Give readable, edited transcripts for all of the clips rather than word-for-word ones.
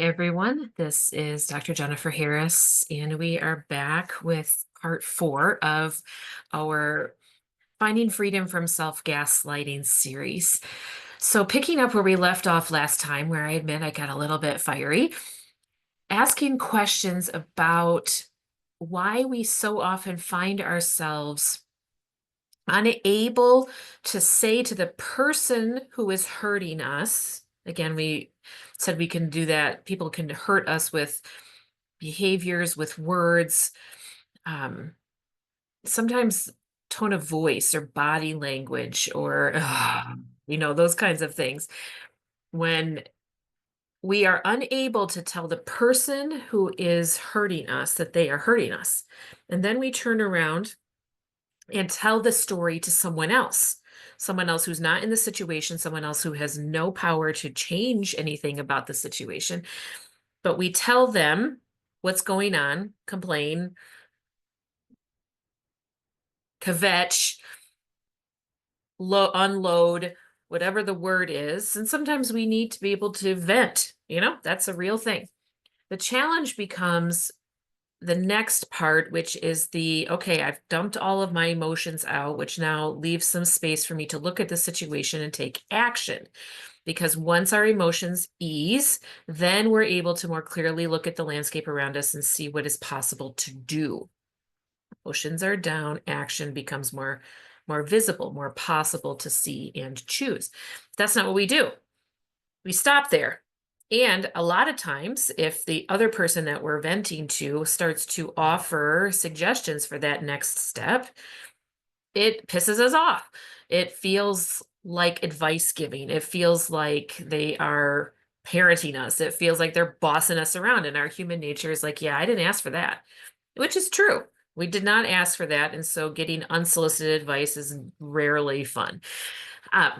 everyone. This is Dr. Jennifer Harris, and we are back with part 4 of our Finding Freedom from Self-Gaslighting series. So, picking up where we left off last time, where I admit I got a little bit fiery, asking questions about why we so often find ourselves unable to say to the person who is hurting us. Again, we said we can do that. People can hurt us with behaviors, with words, um, sometimes tone of voice or body language or, those kinds of things. When we are unable to tell the person who is hurting us that they are hurting us. And then we turn around and tell the story to someone else who's not in the situation, someone else who has no power to change anything about the situation. But we tell them what's going on, complain, kvetch, unload, whatever the word is. And sometimes we need to be able to vent, that's a real thing. The challenge becomes the next part, which is okay, I've dumped all of my emotions out, which now leaves some space for me to look at the situation and take action. Because once our emotions ease, then we're able to more clearly look at the landscape around us and see what is possible to do. Emotions are down, action becomes more visible, more possible to see and choose. That's not what we do. We stop there. And a lot of times, if the other person that we're venting to starts to offer suggestions for that next step, it pisses us off. It feels like advice giving. It feels like they are parenting us. It feels like they're bossing us around. And our human nature is like, yeah, I didn't ask for that, which is true. We did not ask for that. And so getting unsolicited advice is rarely fun. Um,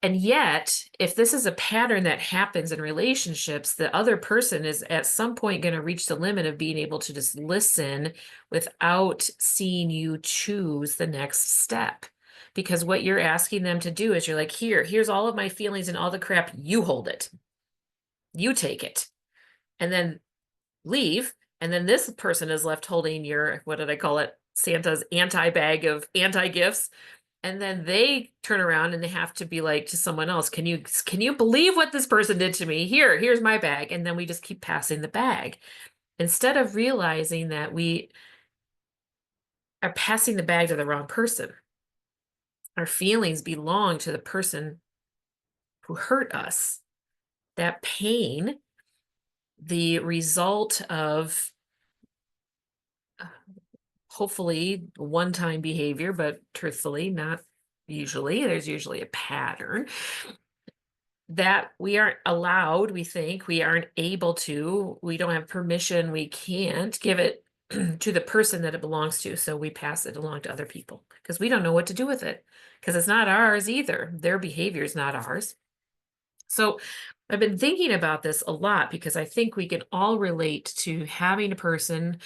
and yet, if this is a pattern that happens in relationships, the other person is at some point going to reach the limit of being able to just listen without seeing you choose the next step. Because what you're asking them to do is you're like, here's all of my feelings and all the crap. You hold it. You take it. And then leave. And then this person is left holding your, what did I call it? Santa's anti-bag of anti-gifts. And then they turn around and they have to be like to someone else, can you believe what this person did to me? Here's my bag. And then we just keep passing the bag instead of realizing that we are passing the bag to the wrong person. Our feelings belong to the person who hurt us. That pain, the result of hopefully one-time behavior, but truthfully, not usually. There's usually a pattern that we aren't allowed, we think, we aren't able to, we don't have permission, we can't give it to the person that it belongs to. So we pass it along to other people because we don't know what to do with it because it's not ours either. Their behavior is not ours. So I've been thinking about this a lot because I think we can all relate to having a person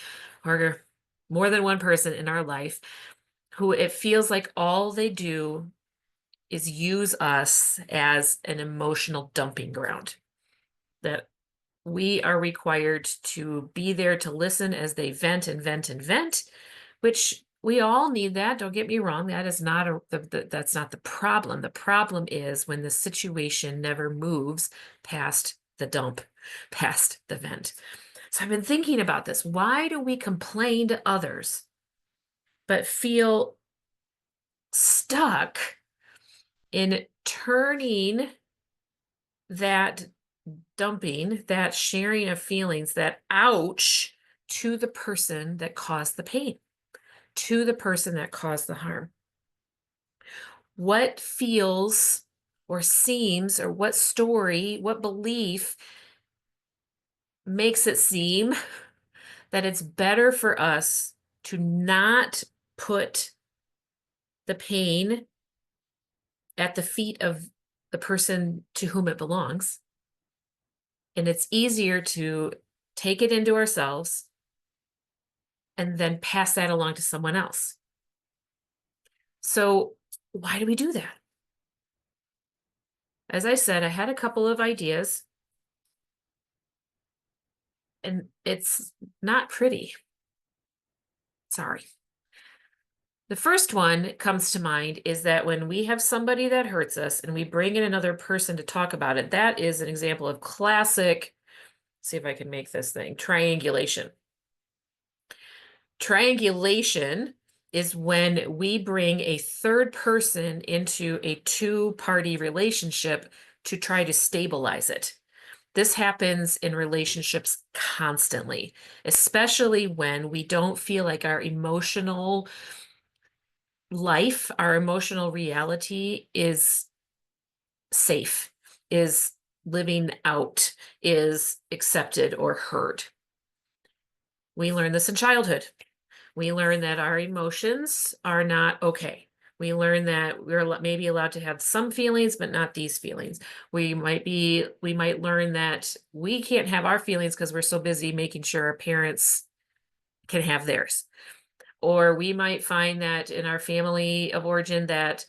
or more than one person in our life who it feels like all they do is use us as an emotional dumping ground, that we are required to be there to listen as they vent and vent and vent, which we all need that. Don't get me wrong. That is not that's not the problem. The problem is when the situation never moves past the dump, past the vent. So I've been thinking about this. Why do we complain to others but feel stuck in turning that dumping, that sharing of feelings, that ouch to the person that caused the pain, to the person that caused the harm? What feels or seems, or what story, what belief makes it seem that it's better for us to not put the pain at the feet of the person to whom it belongs? And it's easier to take it into ourselves and then pass that along to someone else. So why do we do that? As I said, I had a couple of ideas. And it's not pretty. Sorry. The first one that comes to mind is that when we have somebody that hurts us and we bring in another person to talk about it, that is an example of classic, see if I can make this thing, triangulation. Triangulation is when we bring a third person into a two-party relationship to try to stabilize it. This happens in relationships constantly, especially when we don't feel like our emotional life, our emotional reality is safe, is living out, is accepted or heard. We learn this in childhood. We learn that our emotions are not okay. We learn that we're maybe allowed to have some feelings, but not these feelings. We might learn that we can't have our feelings because we're so busy making sure our parents can have theirs. Or we might find that in our family of origin that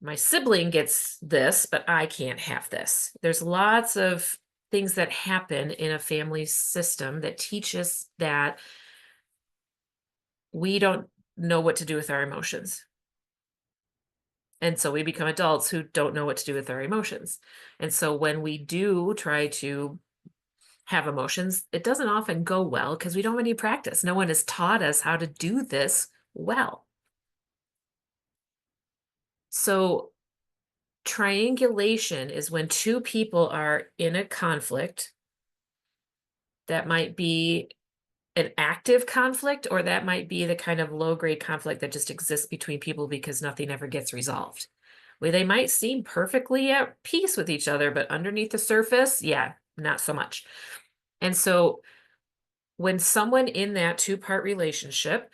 my sibling gets this, but I can't have this. There's lots of things that happen in a family system that teach us that we don't know what to do with our emotions. And so we become adults who don't know what to do with our emotions. And so when we do try to have emotions, it doesn't often go well because we don't have any practice. No one has taught us how to do this well. So triangulation is when two people are in a conflict that might be an active conflict, or that might be the kind of low-grade conflict that just exists between people because nothing ever gets resolved. Where they might seem perfectly at peace with each other, but underneath the surface, yeah, not so much. And so when someone in that two-part relationship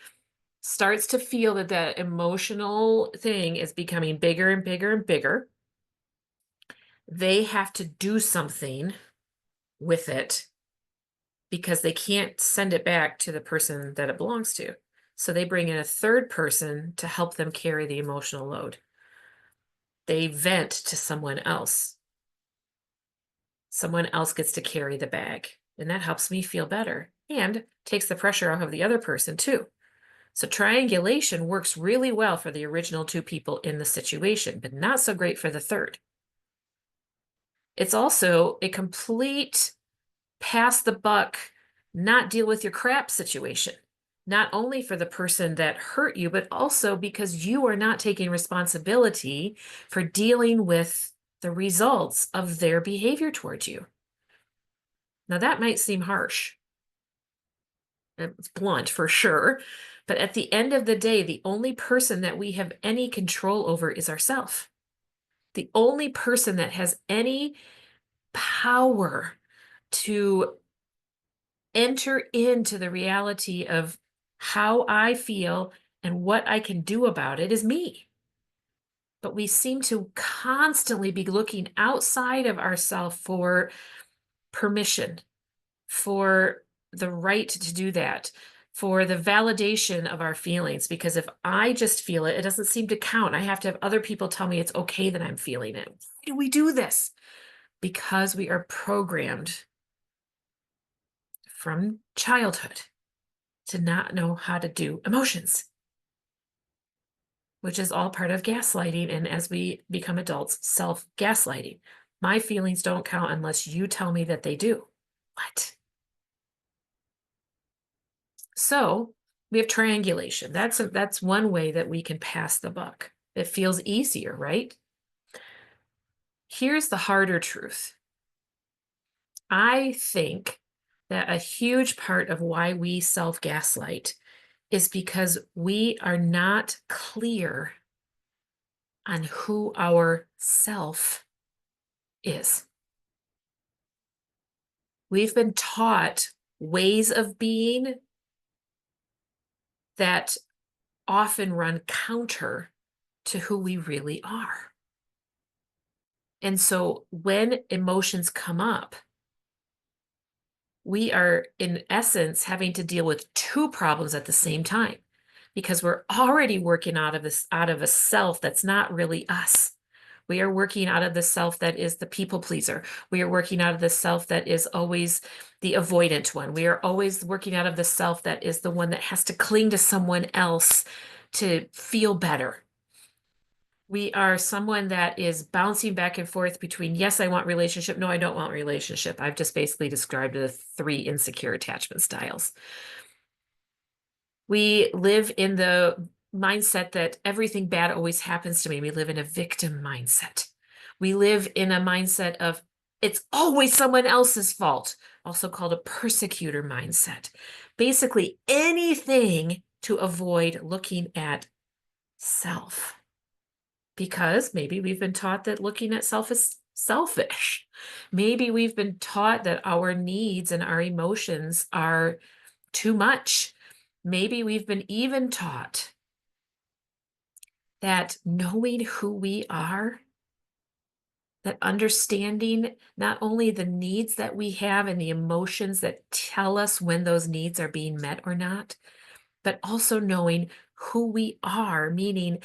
starts to feel that that emotional thing is becoming bigger and bigger and bigger, they have to do something with it because they can't send it back to the person that it belongs to. So they bring in a third person to help them carry the emotional load. They vent to someone else. Someone else gets to carry the bag, and that helps me feel better and takes the pressure off of the other person too. So triangulation works really well for the original two people in the situation, but not so great for the third. It's also a complete pass the buck, not deal with your crap situation. Not only for the person that hurt you, but also because you are not taking responsibility for dealing with the results of their behavior towards you. Now, that might seem harsh. It's blunt for sure. But at the end of the day, the only person that we have any control over is ourselves. The only person that has any power to enter into the reality of how I feel and what I can do about it is me. But we seem to constantly be looking outside of ourselves for permission, for the right to do that, for the validation of our feelings. Because if I just feel it, it doesn't seem to count. I have to have other people tell me it's okay that I'm feeling it. Why do we do this? Because we are programmed from childhood to not know how to do emotions, which is all part of gaslighting. And as we become adults, self-gaslighting. My feelings don't count unless you tell me that they do. What? So we have triangulation. That's one way that we can pass the buck. It feels easier, right? Here's the harder truth. I think that a huge part of why we self-gaslight is because we are not clear on who our self is. We've been taught ways of being that often run counter to who we really are. And so when emotions come up, we are in essence having to deal with two problems at the same time because we're already working out of a self that's not really us. We are working out of the self that is the people pleaser. We are working out of the self that is always the avoidant one. We are always working out of the self that is the one that has to cling to someone else to feel better. We are someone that is bouncing back and forth between, yes, I want relationship. No, I don't want relationship. I've just basically described the 3 insecure attachment styles. We live in the mindset that everything bad always happens to me. We live in a victim mindset. We live in a mindset of it's always someone else's fault, also called a persecutor mindset. Basically, anything to avoid looking at self. Because maybe we've been taught that looking at self is selfish. Maybe we've been taught that our needs and our emotions are too much. Maybe we've been even taught that knowing who we are, that understanding not only the needs that we have and the emotions that tell us when those needs are being met or not, but also knowing who we are, meaning,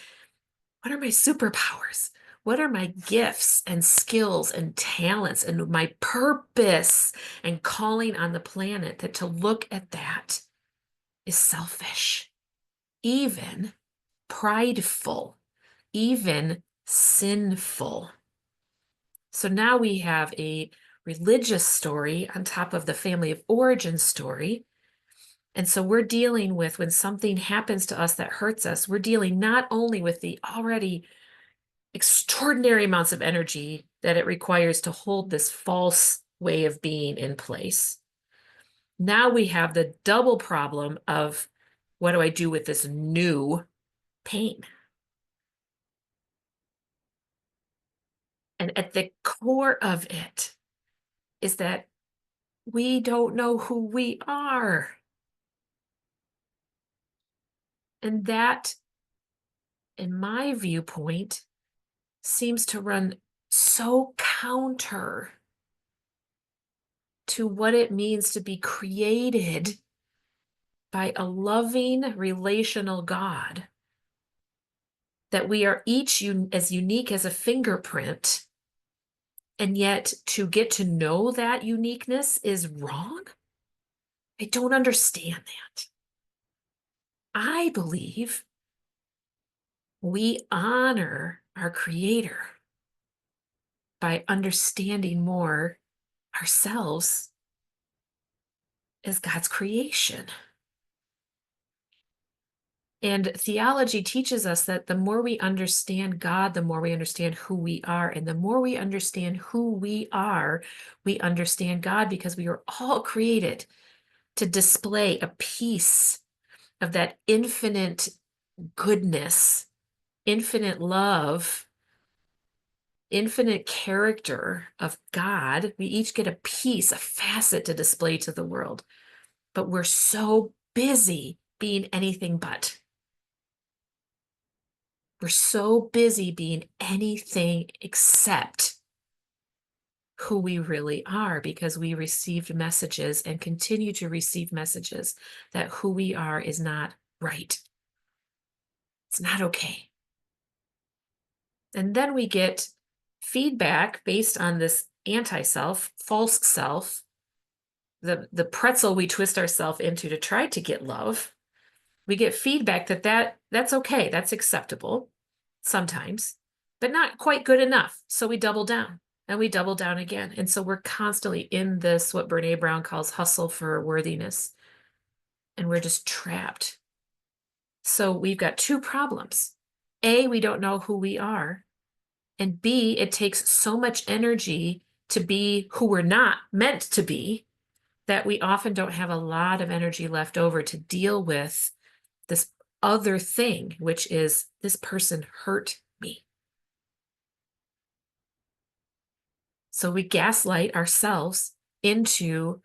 what are my superpowers? What are my gifts and skills and talents and my purpose and calling on the planet? That to look at that is selfish, even prideful, even sinful. So now we have a religious story on top of the family of origin story. And so we're dealing with, when something happens to us that hurts us, we're dealing not only with the already extraordinary amounts of energy that it requires to hold this false way of being in place. Now we have the double problem of, what do I do with this new pain? And at the core of it is that we don't know who we are. And that, in my viewpoint, seems to run so counter to what it means to be created by a loving, relational God, that we are each as unique as a fingerprint, and yet to get to know that uniqueness is wrong. I don't understand that. I believe we honor our Creator by understanding more ourselves as God's creation. And theology teaches us that the more we understand God, the more we understand who we are. And the more we understand who we are, we understand God, because we were all created to display a piece of that infinite goodness, infinite love, infinite character of God. We each get a piece, a facet to display to the world. But we're so busy being anything but. We're so busy being anything except who we really are, because we received messages and continue to receive messages that who we are is not right. It's not okay. And then we get feedback based on this anti-self, false self, the pretzel we twist ourselves into to try to get love. We get feedback that's okay, that's acceptable sometimes, but not quite good enough. So we double down and we double down again. And so we're constantly in this, what Brene Brown calls hustle for worthiness. And we're just trapped. So we've got 2 problems. A, we don't know who we are. And B, it takes so much energy to be who we're not meant to be, that we often don't have a lot of energy left over to deal with this other thing, which is, this person hurt me. So we gaslight ourselves into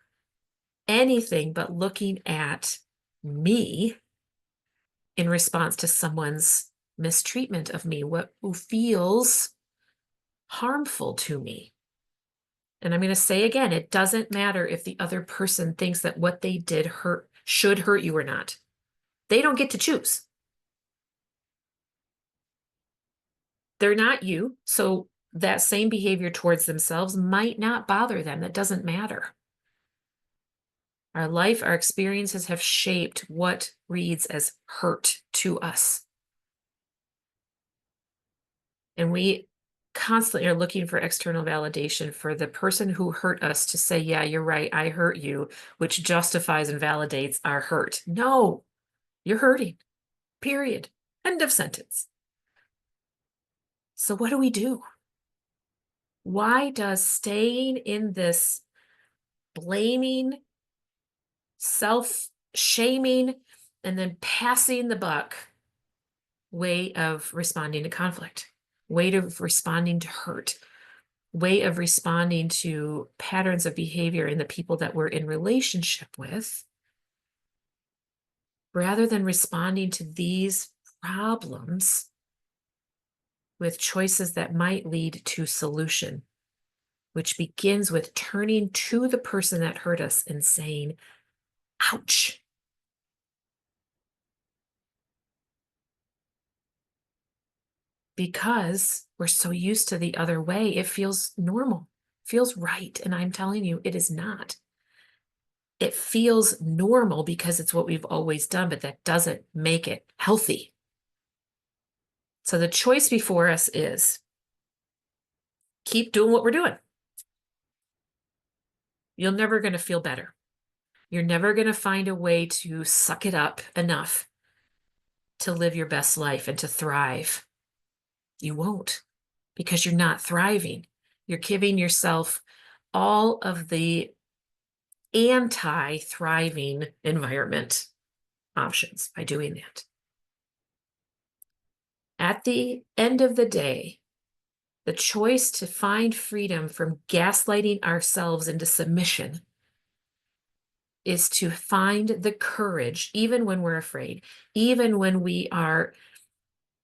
anything but looking at me in response to someone's mistreatment of me, who feels harmful to me. And I'm going to say again, it doesn't matter if the other person thinks that what they did should hurt you or not. They don't get to choose. They're not you. So that same behavior towards themselves might not bother them. That doesn't matter. Our life, our experiences have shaped what reads as hurt to us. And we constantly are looking for external validation for the person who hurt us to say, yeah, you're right, I hurt you, which justifies and validates our hurt. No, you're hurting, period. End of sentence. So what do we do? Why does staying in this blaming, self-shaming, and then passing the buck way of responding to conflict, way of responding to hurt, way of responding to patterns of behavior in the people that we're in relationship with, rather than responding to these problems with choices that might lead to solution, which begins with turning to the person that hurt us and saying, ouch. Because we're so used to the other way, it feels normal, feels right. And I'm telling you, it is not. It feels normal because it's what we've always done, but that doesn't make it healthy. So the choice before us is keep doing what we're doing. You're never going to feel better. You're never going to find a way to suck it up enough to live your best life and to thrive. You won't, because you're not thriving. You're giving yourself all of the anti-thriving environment options by doing that. At the end of the day, the choice to find freedom from gaslighting ourselves into submission is to find the courage, even when we're afraid, even when we are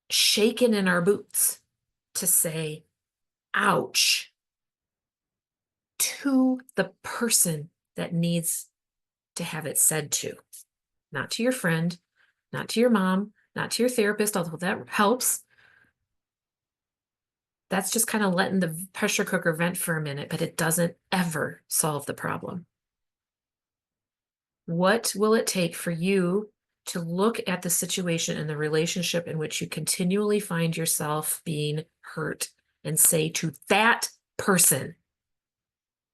shaken in our boots, to say, ouch, to the person that needs to have it said to. Not to your friend, not to your mom, not to your therapist, although that helps. That's just kind of letting the pressure cooker vent for a minute, but it doesn't ever solve the problem. What will it take for you to look at the situation and the relationship in which you continually find yourself being hurt and say to that person,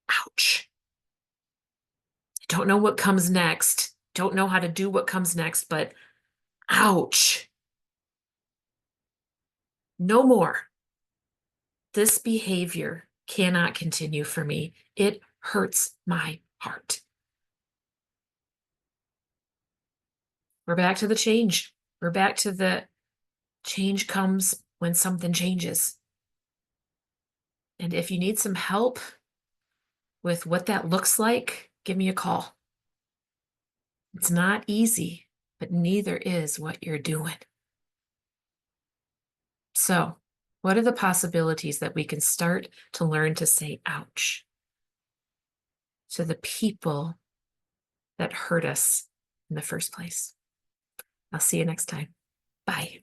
ouch. I don't know what comes next. Don't know how to do what comes next, but ouch. No more. This behavior cannot continue for me. It hurts my heart. We're back to the change. We're back to the change comes when something changes. And if you need some help with what that looks like, give me a call. It's not easy, but neither is what you're doing. So, what are the possibilities that we can start to learn to say ouch to the people that hurt us in the first place? I'll see you next time. Bye.